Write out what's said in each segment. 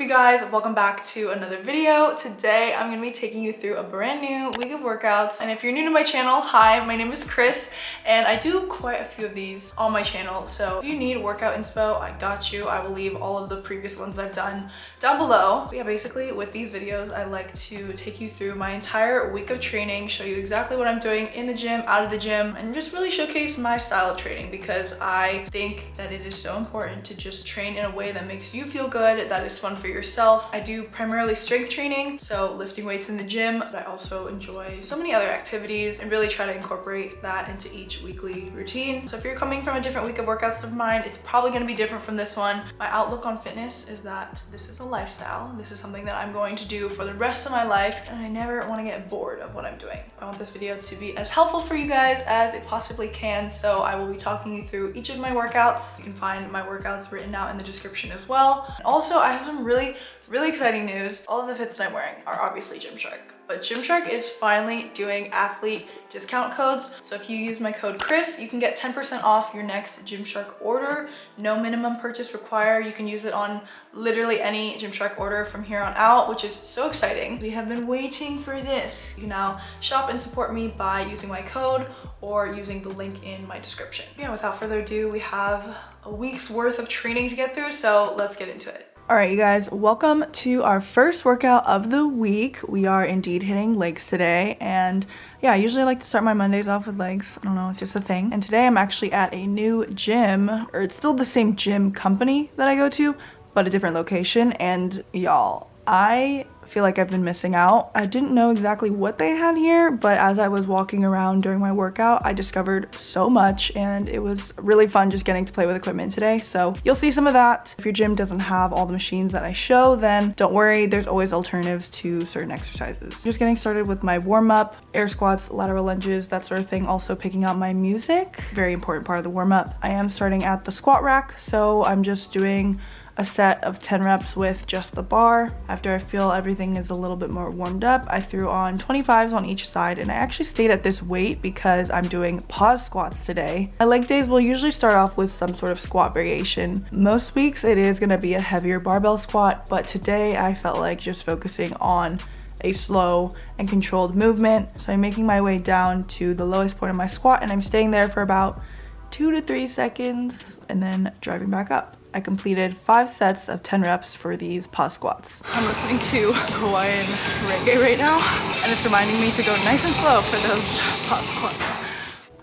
you guys? Welcome back to another video. Today I'm gonna be taking you through a brand new week of workouts. And if you're new to my channel, hi, my name is Chris and I do quite a few of these on my channel. So if you need workout inspo, I got you. I will leave all of the previous ones I've done down below. But yeah, basically with these videos, I like to take you through my entire week of training, show you exactly what I'm doing in the gym, out of the gym, and just really showcase my style of training because I think that it is so important to just train in a way that makes you feel good, that is fun for yourself. I do primarily strength training, so lifting weights in the gym, but I also enjoy so many other activities and really try to incorporate that into each weekly routine. So if you're coming from a different week of workouts of mine, it's probably going to be different from this one. My outlook on fitness is that this is a lifestyle. This is something that I'm going to do for the rest of my life, and I never want to get bored of what I'm doing. I want this video to be as helpful for you guys as it possibly can, so I will be talking you through each of my workouts. You can find my workouts written out in the description as well. And also, I have some really exciting news. All of the fits I'm wearing are obviously Gymshark, but Gymshark is finally doing athlete discount codes. So if you use my code Chris, you can get 10% off your next Gymshark order. No minimum purchase required. You can use it on literally any Gymshark order from here on out, which is so exciting. We have been waiting for this. You can now shop and support me by using my code or using the link in my description. Yeah, without further ado, we have a week's worth of training to get through, so let's get into it. All right, you guys, welcome to our first workout of the week. We are indeed hitting legs today, and yeah, I usually like to start my Mondays off with legs. I don't know, it's just a thing. And today I'm actually at a new gym, or it's still the same gym company that I go to, but a different location. And y'all, I feel like I've been missing out. I didn't know exactly what they had here, but as I was walking around during my workout, I discovered so much, and it was really fun just getting to play with equipment today. So you'll see some of that. If your gym doesn't have all the machines that I show, then don't worry, there's always alternatives to certain exercises. Just getting started with my warm-up, air squats, lateral lunges, that sort of thing. Also picking out my music, very important part of the warm-up. I am starting at the squat rack, so I'm just doing a set of 10 reps with just the bar. After I feel everything is a little bit more warmed up, I threw on 25s on each side, and I actually stayed at this weight because I'm doing pause squats today. My leg days will usually start off with some sort of squat variation. Most weeks it is gonna be a heavier barbell squat, but today I felt like just focusing on a slow and controlled movement. So I'm making my way down to the lowest point of my squat, and I'm staying there for about 2 to 3 seconds and then driving back up. I completed 5 sets of 10 reps for these pause squats. I'm listening to Hawaiian reggae right now, and it's reminding me to go nice and slow for those pause squats.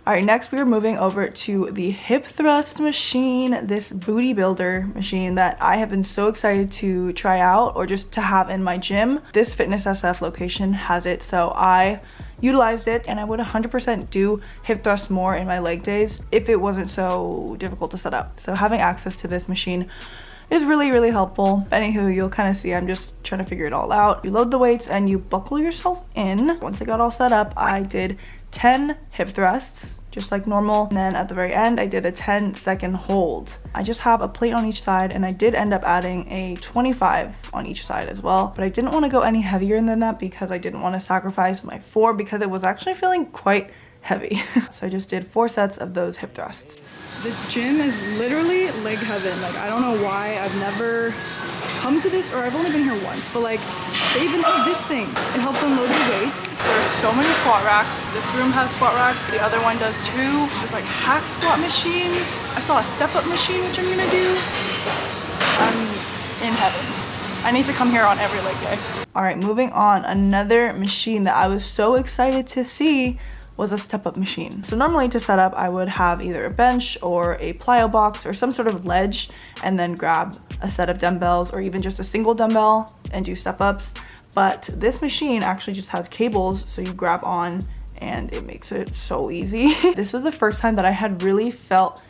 All right, next we are moving over to the hip thrust machine, this booty builder machine that I have been so excited to try out or just to have in my gym. This Fitness SF location has it, so I utilized it, and I would 100% do hip thrusts more in my leg days if it wasn't so difficult to set up. So having access to this machine is really helpful. Anywho, you'll kind of see I'm just trying to figure it all out. You load the weights and you buckle yourself in. Once I got all set up, I did 10 hip thrusts, just like normal. And then at the very end, I did a 10-second hold. I just have a plate on each side, and I did end up adding a 25 on each side as well. But I didn't want to go any heavier than that because I didn't want to sacrifice my 4 because it was actually feeling quite heavy. So I just did 4 sets of those hip thrusts. This gym is literally leg heaven. Like, I don't know why I've never come to this, or I've only been here once, but like, they even have this thing. It helps unload your weights. There's so many squat racks. This room has squat racks. The other one does too. There's like hack squat machines. I saw a step-up machine, which I'm gonna do. I'm in heaven. I need to come here on every leg day. All right, moving on. Another machine that I was so excited to see was a step-up machine. So normally to set up, I would have either a bench or a plyo box or some sort of ledge, and then grab a set of dumbbells or even just a single dumbbell and do step-ups. But this machine actually just has cables, so you grab on and it makes it so easy. This was the first time that I had really felt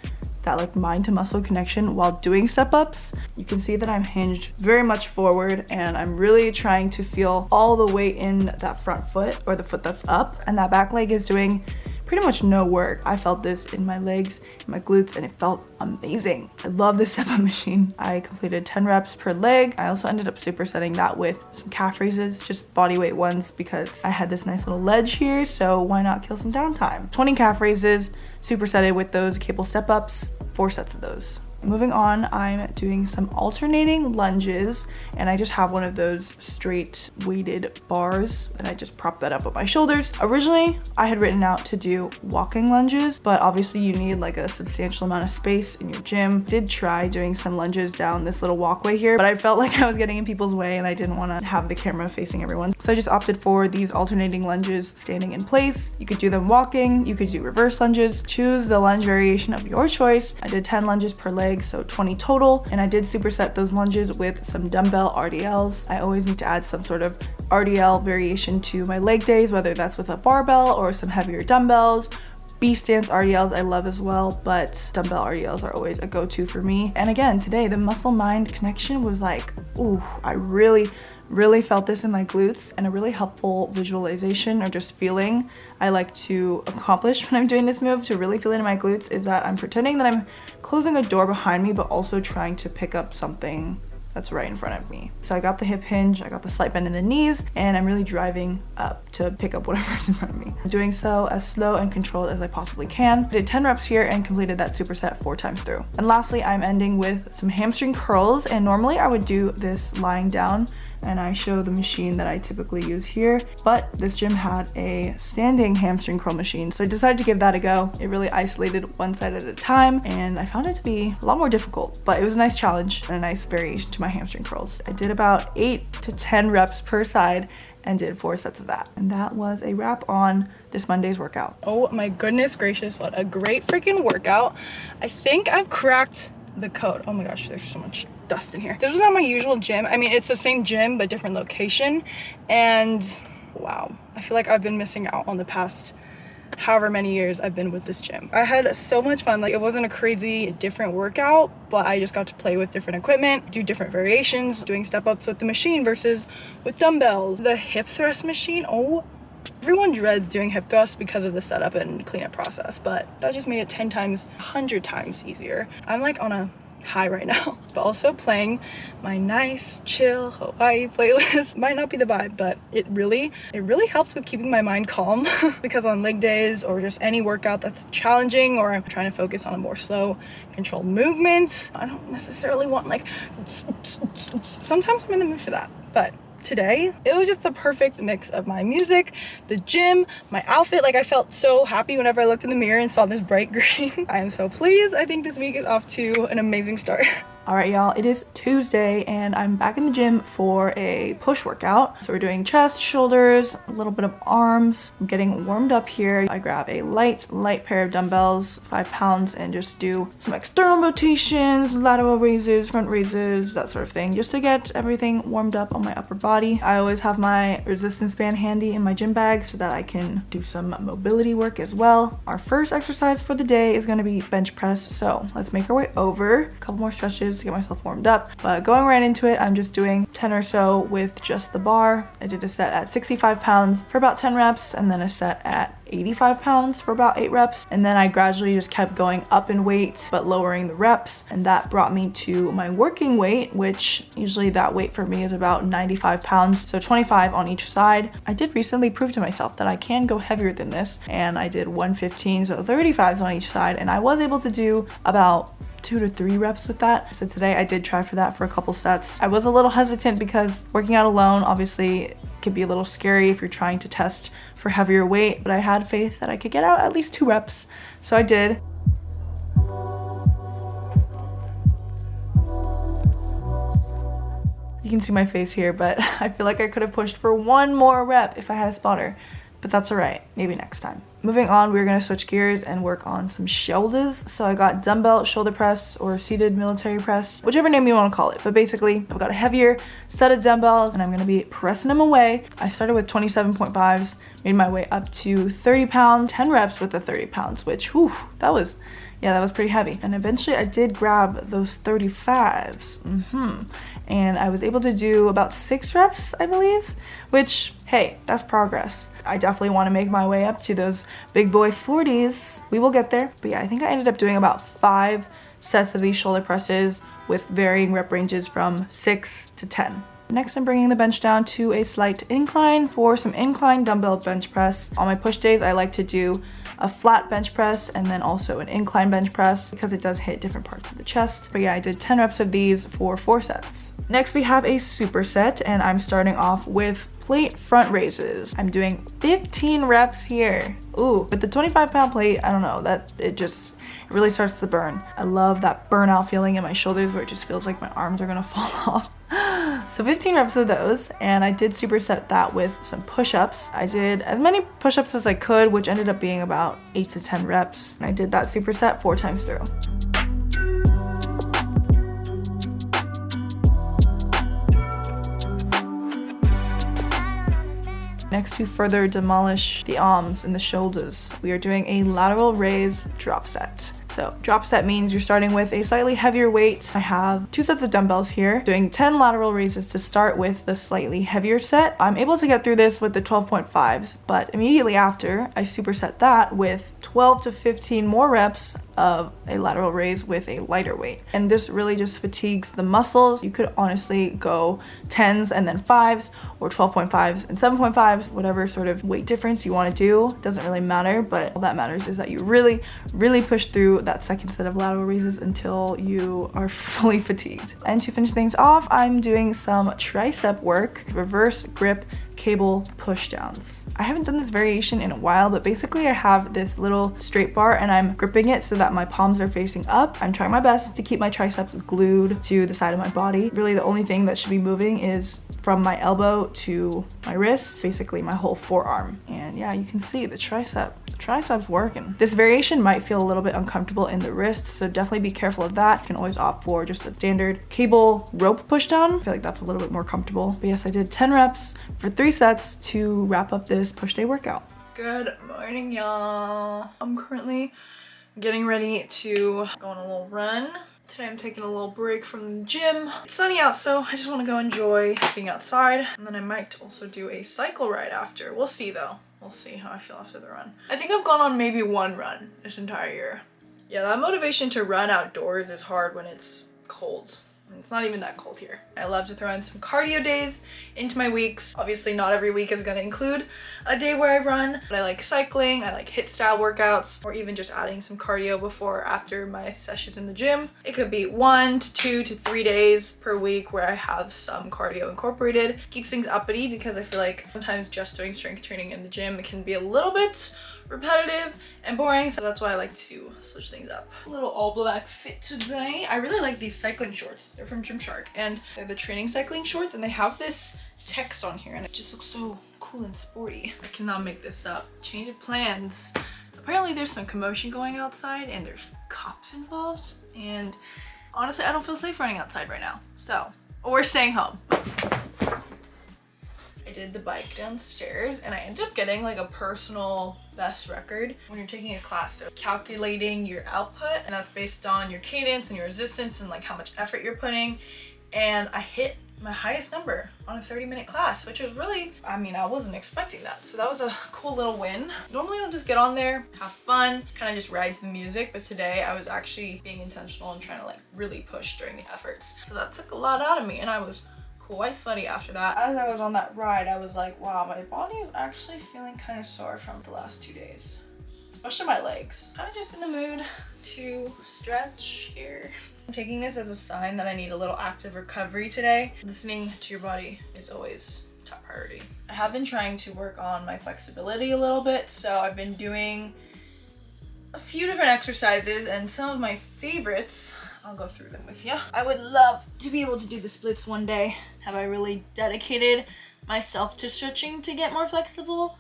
that like mind to muscle connection while doing step-ups. You can see that I'm hinged very much forward, and I'm really trying to feel all the weight in that front foot, or the foot that's up, and that back leg is doing pretty much no work. I felt this in my legs, in my glutes, and it felt amazing. I love this step-up machine. I completed 10 reps per leg. I also ended up supersetting that with some calf raises, just body weight ones, because I had this nice little ledge here, so why not kill some downtime? 20 calf raises, supersetted with those cable step-ups, 4 sets of those. Moving on, I'm doing some alternating lunges, and I just have one of those straight weighted bars, and I just prop that up with my shoulders. Originally, I had written out to do walking lunges, but obviously you need like a substantial amount of space in your gym. Did try doing some lunges down this little walkway here, but I felt like I was getting in people's way and I didn't want to have the camera facing everyone. So I just opted for these alternating lunges standing in place. You could do them walking, you could do reverse lunges, choose the lunge variation of your choice. I did 10 lunges per leg, so 20 total, and I did superset those lunges with some dumbbell RDLs. I always need to add some sort of RDL variation to my leg days, whether that's with a barbell or some heavier dumbbells. B stance RDLs I love as well, but dumbbell RDLs are always a go-to for me. And again, today the muscle-mind connection was like, ooh, I really felt this in my glutes, and a really helpful visualization or just feeling I like to accomplish when I'm doing this move to really feel it in my glutes is that I'm pretending that I'm closing a door behind me, but also trying to pick up something that's right in front of me. So I got the hip hinge, I got the slight bend in the knees, and I'm really driving up to pick up whatever's in front of me. I'm doing so as slow and controlled as I possibly can. I did 10 reps here and completed that superset 4 times through. And lastly, I'm ending with some hamstring curls, and normally I would do this lying down, and I show the machine that I typically use here, but this gym had a standing hamstring curl machine, so I decided to give that a go. It really isolated one side at a time, and I found it to be a lot more difficult, but it was a nice challenge and a nice variation to my hamstring curls. I did about 8 to 10 reps per side and did 4 sets of that. And that was a wrap on this Monday's workout. Oh my goodness gracious, what a great freaking workout. I think I've cracked the code. Oh my gosh, there's so much dust in here. This is not my usual gym. I mean, it's the same gym, but different location. And wow, I feel like I've been missing out on the past however many years I've been with this gym. I had so much fun. Like, it wasn't a crazy different workout, but I just got to play with different equipment, do different variations, doing step ups with the machine versus with dumbbells. The hip thrust machine, oh, everyone dreads doing hip thrusts because of the setup and cleanup process, but that just made it 10 times, 100 times easier. I'm like on a high right now, but also playing my nice chill Hawaii playlist. Might not be the vibe, but it really helped with keeping my mind calm because on leg days or just any workout that's challenging, or I'm trying to focus on a more slow controlled movement, I don't necessarily want like sometimes I'm in the mood for that, but today it was just the perfect mix of my music, the gym, my outfit. Like, I felt so happy whenever I looked in the mirror and saw this bright green. I am so pleased. I think this week is off to an amazing start. All right, y'all, it is Tuesday and I'm back in the gym for a push workout. So we're doing chest, shoulders, a little bit of arms. I'm getting warmed up here. I grab a light pair of dumbbells, 5 pounds, and just do some external rotations, lateral raises, front raises, that sort of thing, just to get everything warmed up on my upper body. I always have my resistance band handy in my gym bag so that I can do some mobility work as well. Our first exercise for the day is gonna be bench press. So let's make our way over. A couple more stretches to get myself warmed up, but going right into it, I'm just doing 10 or so with just the bar. I did a set at 65 pounds for about 10 reps, and then a set at 85 pounds for about 8 reps, and then I gradually just kept going up in weight but lowering the reps, and that brought me to my working weight, which usually that weight for me is about 95 pounds, so 25 on each side. I did recently prove to myself that I can go heavier than this, and I did 115, so 35s on each side, and I was able to do about 2 to 3 reps with that. So today I did try for that for a couple sets. I was a little hesitant because working out alone obviously can be a little scary if you're trying to test for heavier weight, but I had faith that I could get out at least 2 reps, so I did. You can see my face here, but I feel like I could have pushed for 1 more rep if I had a spotter, but that's all right, maybe next time. Moving on, we're gonna switch gears and work on some shoulders. So I got dumbbell shoulder press or seated military press, whichever name you wanna call it. But basically, I've got a heavier set of dumbbells and I'm gonna be pressing them away. I started with 27.5s, made my way up to 30 pounds, 10 reps with the 30 pounds, which, whew, that was pretty heavy. And eventually I did grab those 35s. And I was able to do about 6 reps, I believe, which, hey, that's progress. I definitely want to make my way up to those big boy 40s. We will get there. But yeah, I think I ended up doing about 5 sets of these shoulder presses with varying rep ranges from 6 to 10. Next, I'm bringing the bench down to a slight incline for some incline dumbbell bench press. On my push days, I like to do a flat bench press and then also an incline bench press because it does hit different parts of the chest. But yeah, I did 10 reps of these for 4 sets. Next, we have a superset, and I'm starting off with plate front raises. I'm doing 15 reps here. Ooh, with the 25-pound plate, I don't know, it really starts to burn. I love that burnout feeling in my shoulders where it just feels like my arms are gonna fall off. So 15 reps of those, and I did superset that with some push-ups. I did as many push-ups as I could, which ended up being about 8 to 10 reps. And I did that superset 4 times through. Next, to further demolish the arms and the shoulders, we are doing a lateral raise drop set. So drop set means you're starting with a slightly heavier weight. I have 2 sets of dumbbells here, doing 10 lateral raises to start with the slightly heavier set. I'm able to get through this with the 12.5s, but immediately after, I superset that with 12 to 15 more reps of a lateral raise with a lighter weight. And this really just fatigues the muscles. You could honestly go 10s and then 5s, or 12.5s and 7.5s, whatever sort of weight difference you want to do. Doesn't really matter, but all that matters is that you really push through that second set of lateral raises until you are fully fatigued. And to finish things off, I'm doing some tricep work, reverse grip cable pushdowns. I haven't done this variation in a while, but basically I have this little straight bar and I'm gripping it so that my palms are facing up. I'm trying my best to keep my triceps glued to the side of my body. Really the only thing that should be moving is from my elbow to my wrist, basically my whole forearm. And yeah, you can see the triceps working. This variation might feel a little bit uncomfortable in the wrists, so definitely be careful of that. You can always opt for just a standard cable rope pushdown. I feel like that's a little bit more comfortable. But yes, I did 10 reps for 3 sets to wrap up this push day workout. Good morning, y'all. I'm currently getting ready to go on a little run. Today I'm taking a little break from the gym. It's sunny out, so I just want to go enjoy being outside. And then I might also do a cycle ride after. We'll see though. We'll see how I feel after the run. I think I've gone on maybe 1 run this entire year. Yeah, that motivation to run outdoors is hard when it's cold. It's not even that cold here. I love to throw in some cardio days into my weeks. Obviously not every week is gonna include a day where I run, but I like cycling, I like HIIT style workouts, or even just adding some cardio before or after my sessions in the gym. It could be 1 to 2 to 3 days per week where I have some cardio incorporated. Keeps things uppity because I feel like sometimes just doing strength training in the gym, it can be a little bit repetitive and boring, so that's why I like to switch things up. A little all black fit today. I really like these cycling shorts. They're from Gymshark and they're the training cycling shorts, and they have this text on here and it just looks so cool and sporty. I cannot make this up. Change of plans. Apparently there's some commotion going outside and there's cops involved, and honestly I don't feel safe running outside right now, so we're staying home. I did the bike downstairs and I ended up getting like a personal best record when you're taking a class. So calculating your output, and that's based on your cadence and your resistance and like how much effort you're putting. And I hit my highest number on a 30-minute class, which was really, I mean, I wasn't expecting that. So that was a cool little win. Normally I'll just get on there, have fun, kind of just ride to the music. But today I was actually being intentional and trying to like really push during the efforts. So that took a lot out of me, and I was quite sweaty after that. As I was on that ride, I was like, wow, my body is actually feeling kind of sore from the last 2 days, especially my legs. Kind of just in the mood to stretch here. I'm taking this as a sign that I need a little active recovery today. Listening to your body is always top priority. I have been trying to work on my flexibility a little bit, so I've been doing a few different exercises, and some of my favorites, I'll go through them with you. I would love to be able to do the splits one day. Have I really dedicated myself to stretching to get more flexible?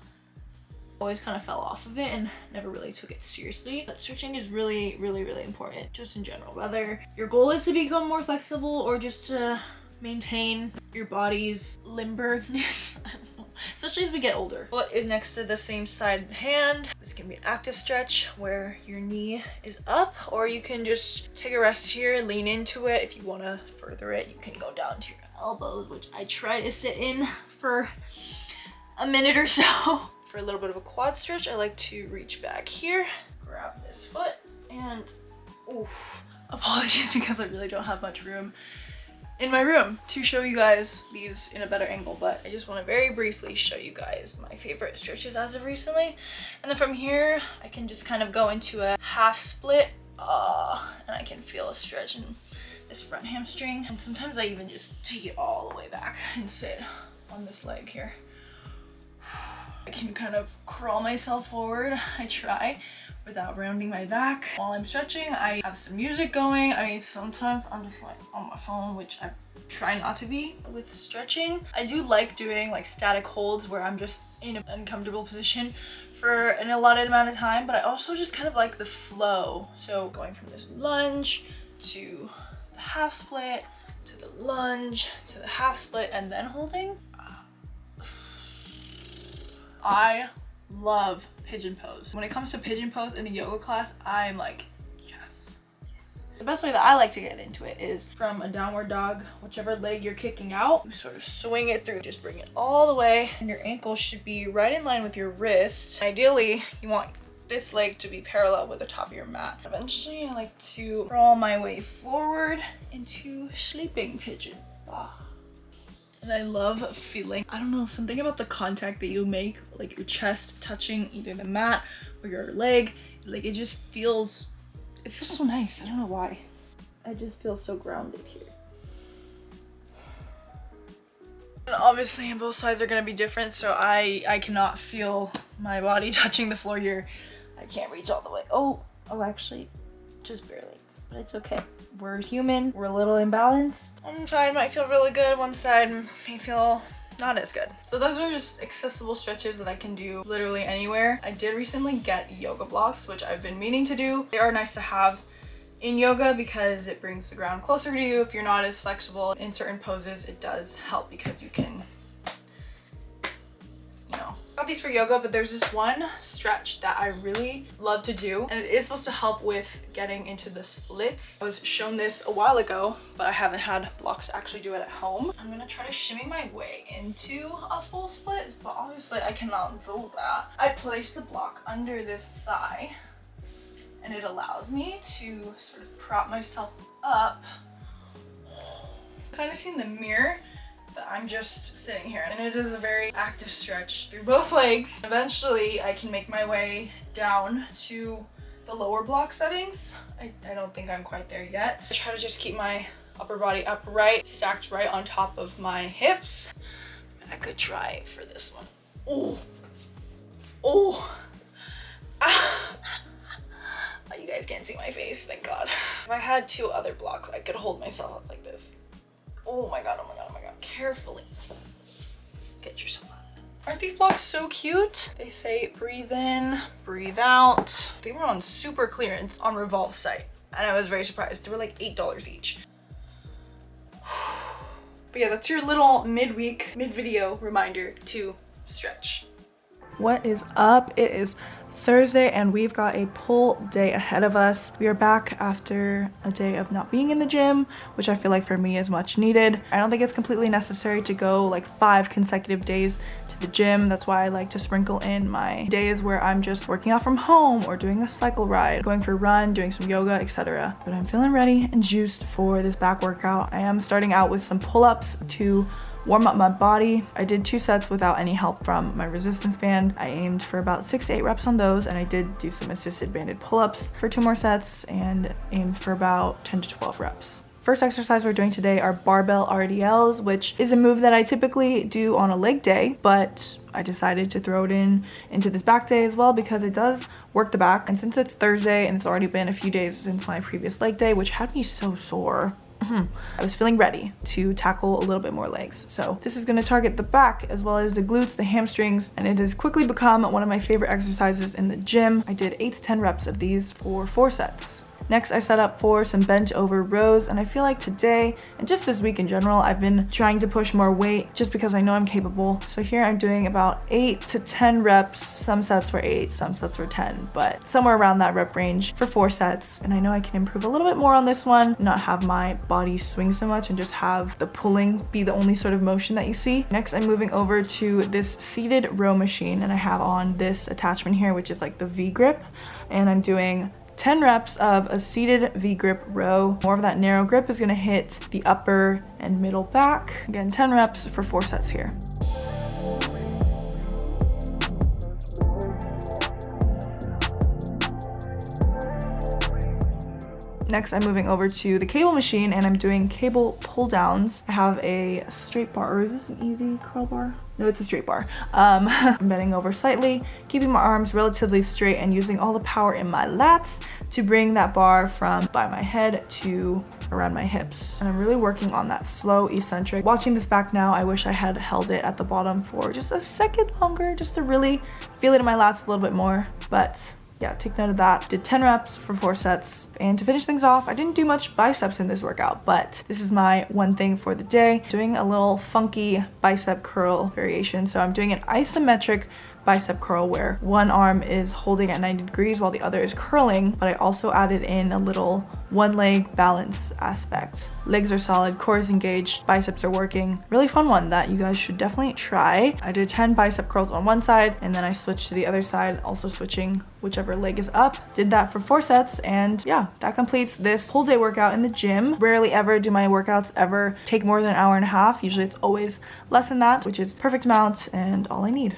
Always kind of fell off of it and never really took it seriously. But stretching is really important, just in general. Whether your goal is to become more flexible or just to maintain your body's limberness, I don't know. Especially as we get older. Foot is next to the same side hand. This can be an active stretch where your knee is up, or you can just take a rest here, lean into it. If you want to further it, you can go down to your elbows, which I try to sit in for a minute or so. For a little bit of a quad stretch, I like to reach back here, grab this foot, and oof, apologies because I really don't have much room in my room to show you guys these in a better angle, but I just want to very briefly show you guys my favorite stretches as of recently. And then from here, I can just kind of go into a half split, and I can feel a stretch in this front hamstring. And sometimes I even just take it all the way back and sit on this leg here. I can kind of crawl myself forward, I try, without rounding my back. While I'm stretching, I have some music going. I mean, sometimes I'm just like on my phone, which I try not to be with stretching. I do like doing like static holds where I'm just in an uncomfortable position for an allotted amount of time, but I also just kind of like the flow. So going from this lunge to the half split, to the lunge, to the half split, and then holding. I love pigeon pose. When it comes to pigeon pose in a yoga class, I'm like, yes. The best way that I like to get into it is from a downward dog, whichever leg you're kicking out. You sort of swing it through, just bring it all the way, and your ankle should be right in line with your wrist. Ideally, you want this leg to be parallel with the top of your mat. Eventually, I like to crawl my way forward into sleeping pigeon. And I love feeling, I don't know, something about the contact that you make, like your chest touching either the mat or your leg. Like it feels so nice. I don't know why. I just feel so grounded here. And obviously both sides are gonna be different, so I cannot feel my body touching the floor here. I can't reach all the way. Oh, actually, just barely, but it's okay. We're human, we're a little imbalanced. One side might feel really good, one side may feel not as good. So those are just accessible stretches that I can do literally anywhere. I did recently get yoga blocks, which I've been meaning to do. They are nice to have in yoga because it brings the ground closer to you. If you're not as flexible in certain poses, it does help because you can, got these for yoga, but there's this one stretch that I really love to do, and it is supposed to help with getting into the splits. I was shown this a while ago, but I haven't had blocks to actually do it at home. I'm gonna try to shimmy my way into a full split, but obviously I cannot do that. I place the block under this thigh, and it allows me to sort of prop myself up. Kind of see in the mirror that I'm just sitting here, and it is a very active stretch through both legs. Eventually I can make my way down to the lower block settings. I don't think I'm quite there yet. I try to just keep my upper body upright, stacked right on top of my hips. I could try for this one. Oh, you guys can't see my face, thank God. If I had two other blocks, I could hold myself up like this. Oh my God, oh my God, oh my God. Carefully get yourself out. Aren't these blocks so cute? They say breathe in, breathe out. They were on super clearance on Revolve's site, and I was very surprised. They were like $8 each. But yeah, that's your little mid-video reminder to stretch. What is up? It is Thursday and we've got a pull day ahead of us. We are back after a day of not being in the gym, which I feel like for me is much needed. I don't think it's completely necessary to go like 5 consecutive days to the gym. That's why I like to sprinkle in my days where I'm just working out from home or doing a cycle ride, going for a run, doing some yoga, etc. But I'm feeling ready and juiced for this back workout. I am starting out with some pull-ups to warm up my body. I did 2 sets without any help from my resistance band. I aimed for about 6 to 8 reps on those, and I did do some assisted banded pull-ups for 2 more sets and aimed for about 10 to 12 reps. First exercise we're doing today are barbell RDLs, which is a move that I typically do on a leg day, but I decided to throw it into this back day as well because it does work the back. And since it's Thursday and it's already been a few days since my previous leg day, which had me so sore, I was feeling ready to tackle a little bit more legs. So this is going to target the back as well as the glutes, the hamstrings, and it has quickly become one of my favorite exercises in the gym. I did 8 to 10 reps of these for 4 sets. Next, I set up for some bent over rows, and I feel like today, and just this week in general, I've been trying to push more weight just because I know I'm capable. So here I'm doing about 8 to 10 reps. Some sets were 8, some sets were 10, but somewhere around that rep range for 4 sets. And I know I can improve a little bit more on this one, not have my body swing so much and just have the pulling be the only sort of motion that you see. Next, I'm moving over to this seated row machine, and I have on this attachment here, which is like the V grip, and I'm doing 10 reps of a seated V-grip row. More of that narrow grip is gonna hit the upper and middle back. Again, 10 reps for 4 sets here. Next, I'm moving over to the cable machine and I'm doing cable pull downs. I have a straight bar, or is this an easy curl bar? No, it's a straight bar. I'm bending over slightly, keeping my arms relatively straight and using all the power in my lats to bring that bar from by my head to around my hips. And I'm really working on that slow eccentric. Watching this back now, I wish I had held it at the bottom for just a second longer, just to really feel it in my lats a little bit more. But yeah, take note of that. Did 10 reps for 4 sets. And to finish things off, I didn't do much biceps in this workout, but this is my one thing for the day. Doing a little funky bicep curl variation. So I'm doing an isometric bicep curl where one arm is holding at 90 degrees while the other is curling, but I also added in a little one leg balance aspect. Legs are solid, core is engaged, biceps are working. Really fun one that you guys should definitely try. I did 10 bicep curls on one side and then I switched to the other side, also switching whichever leg is up. Did that for 4 sets and yeah, that completes this whole day workout in the gym. Rarely ever do my workouts ever take more than an hour and a half. Usually it's always less than that, which is perfect amount and all I need.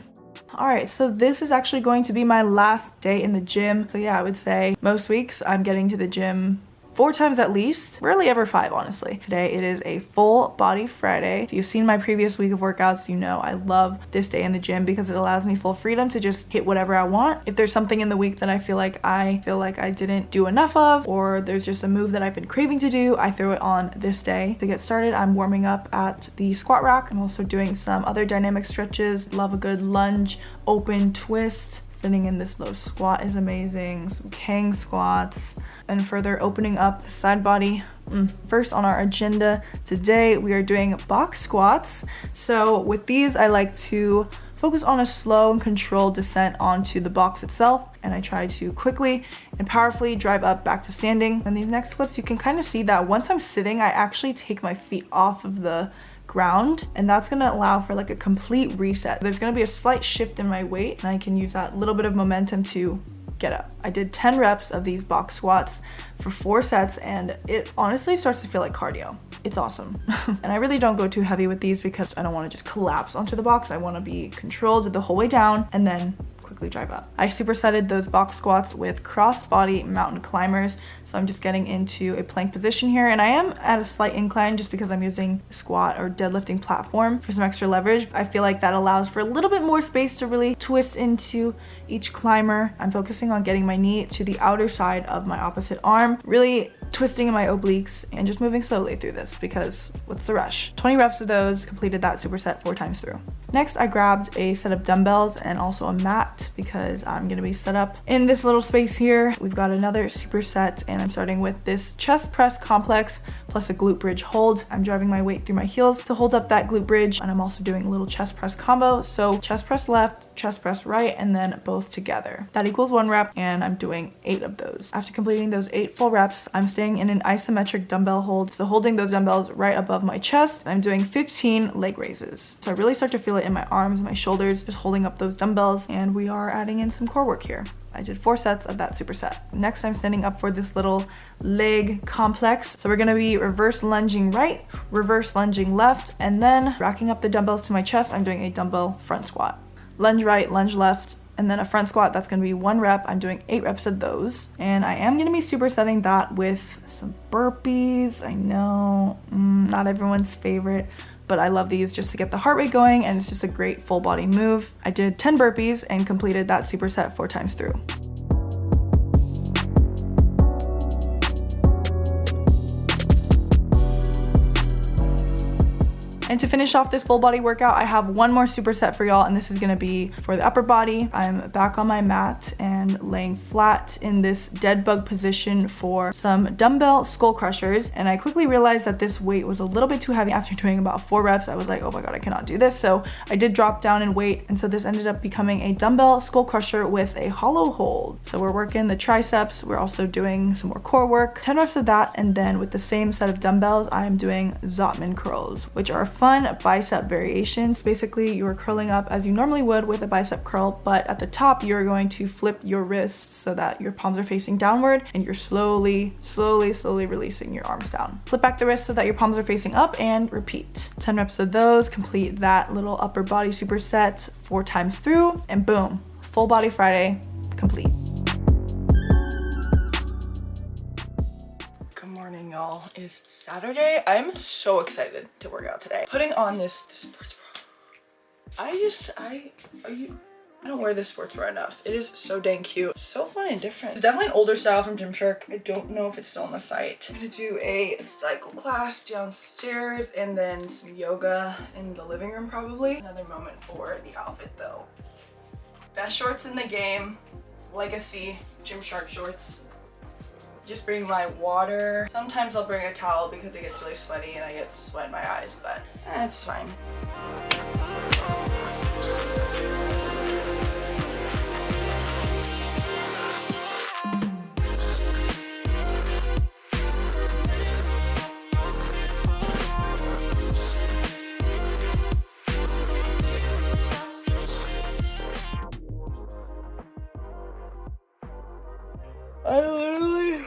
All right, so this is actually going to be my last day in the gym. So yeah, I would say most weeks I'm getting to the gym 4 times at least, rarely ever 5, honestly. Today it is a full body Friday. If you've seen my previous week of workouts, you know I love this day in the gym because it allows me full freedom to just hit whatever I want. If there's something in the week that I feel like I didn't do enough of, or there's just a move that I've been craving to do, I throw it on this day. To get started, I'm warming up at the squat rack. I'm also doing some other dynamic stretches. Love a good lunge, open twist. Sitting in this low squat is amazing. Some Kang squats and further opening up the side body. First on our agenda today, we are doing box squats. So with these, I like to focus on a slow and controlled descent onto the box itself. And I try to quickly and powerfully drive up back to standing. And these next clips, you can kind of see that once I'm sitting, I actually take my feet off of the ground, and that's gonna allow for like a complete reset. There's gonna be a slight shift in my weight and I can use that little bit of momentum to get up. I did 10 reps of these box squats for 4 sets and it honestly starts to feel like cardio. It's awesome. And I really don't go too heavy with these because I don't want to just collapse onto the box. I want to be controlled the whole way down and then quickly drive up. I supersetted those box squats with cross-body mountain climbers. So I'm just getting into a plank position here and I am at a slight incline just because I'm using a squat or deadlifting platform for some extra leverage. I feel like that allows for a little bit more space to really twist into each climber. I'm focusing on getting my knee to the outer side of my opposite arm, really twisting in my obliques and just moving slowly through this because what's the rush? 20 reps of those, completed that superset 4 times through. Next, I grabbed a set of dumbbells and also a mat because I'm gonna be set up in this little space here. We've got another superset and I'm starting with this chest press complex plus a glute bridge hold. I'm driving my weight through my heels to hold up that glute bridge and I'm also doing a little chest press combo. So chest press left, chest press right, and then both together. That equals 1 rep and I'm doing 8 of those. After completing those 8 full reps, I'm staying in an isometric dumbbell hold. So holding those dumbbells right above my chest, I'm doing 15 leg raises. So I really start to feel it in my arms, my shoulders, just holding up those dumbbells, and we are adding in some core work here. I did 4 sets of that superset. Next, I'm standing up for this little leg complex. So we're gonna be reverse lunging right, reverse lunging left, and then racking up the dumbbells to my chest, I'm doing a dumbbell front squat. Lunge right, lunge left, and then a front squat, that's gonna be 1 rep. I'm doing 8 reps of those. And I am gonna be supersetting that with some burpees. I know, not everyone's favorite, but I love these just to get the heart rate going and it's just a great full body move. I did 10 burpees and completed that superset 4 times through. And to finish off this full body workout, I have one more superset for y'all, and this is gonna be for the upper body. I'm back on my mat and laying flat in this dead bug position for some dumbbell skull crushers. And I quickly realized that this weight was a little bit too heavy. After doing about 4 reps, I was like, oh my God, I cannot do this. So I did drop down in weight. And so this ended up becoming a dumbbell skull crusher with a hollow hold. So we're working the triceps. We're also doing some more core work, 10 reps of that. And then with the same set of dumbbells, I am doing Zotman curls, which are fun bicep variations. Basically, you are curling up as you normally would with a bicep curl, but at the top, you're going to flip your wrists so that your palms are facing downward and you're slowly releasing your arms down. Flip back the wrists so that your palms are facing up and repeat. 10 reps of those, complete that little upper body superset 4 times through, and boom, full body Friday complete. Good morning, y'all. It's Saturday. I'm so excited to work out today. Putting on this sports bra. I don't wear this sports bra enough. It is so dang cute. So fun and different. It's definitely an older style from Gymshark. I don't know if it's still on the site. I'm gonna do a cycle class downstairs and then some yoga in the living room probably. Another moment for the outfit though. Best shorts in the game. Legacy Gymshark shorts. Just bring my water. Sometimes I'll bring a towel because it gets really sweaty and I get sweat in my eyes, but it's fine. I literally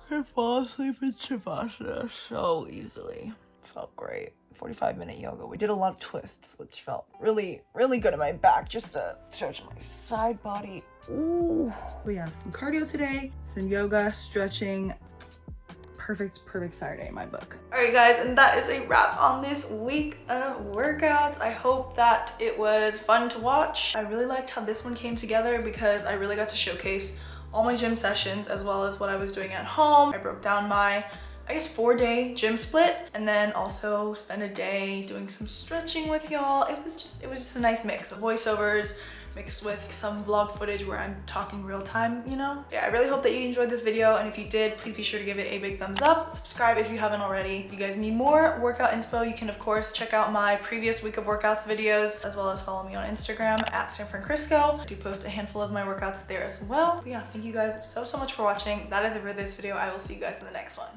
could fall asleep in Shavasana so easily. Felt great. 45-minute yoga. We did a lot of twists, which felt really good in my back, just to stretch my side body. Ooh. But yeah, some cardio today, some yoga, stretching. Perfect Saturday in my book. All right, guys, and that is a wrap on this week of workouts. I hope that it was fun to watch. I really liked how this one came together because I really got to showcase all my gym sessions as well as what I was doing at home. I broke down my, I guess, 4-day gym split and then also spent a day doing some stretching with y'all. It was just a nice mix of voiceovers mixed with some vlog footage where I'm talking real time, you know? Yeah, I really hope that you enjoyed this video, and if you did, please be sure to give it a big thumbs up. Subscribe if you haven't already. If you guys need more workout inspo, you can of course check out my previous week of workouts videos, as well as follow me on Instagram at SanFrancrisco. I do post a handful of my workouts there as well. But yeah, thank you guys so much for watching. That is it for this video. I will see you guys in the next one.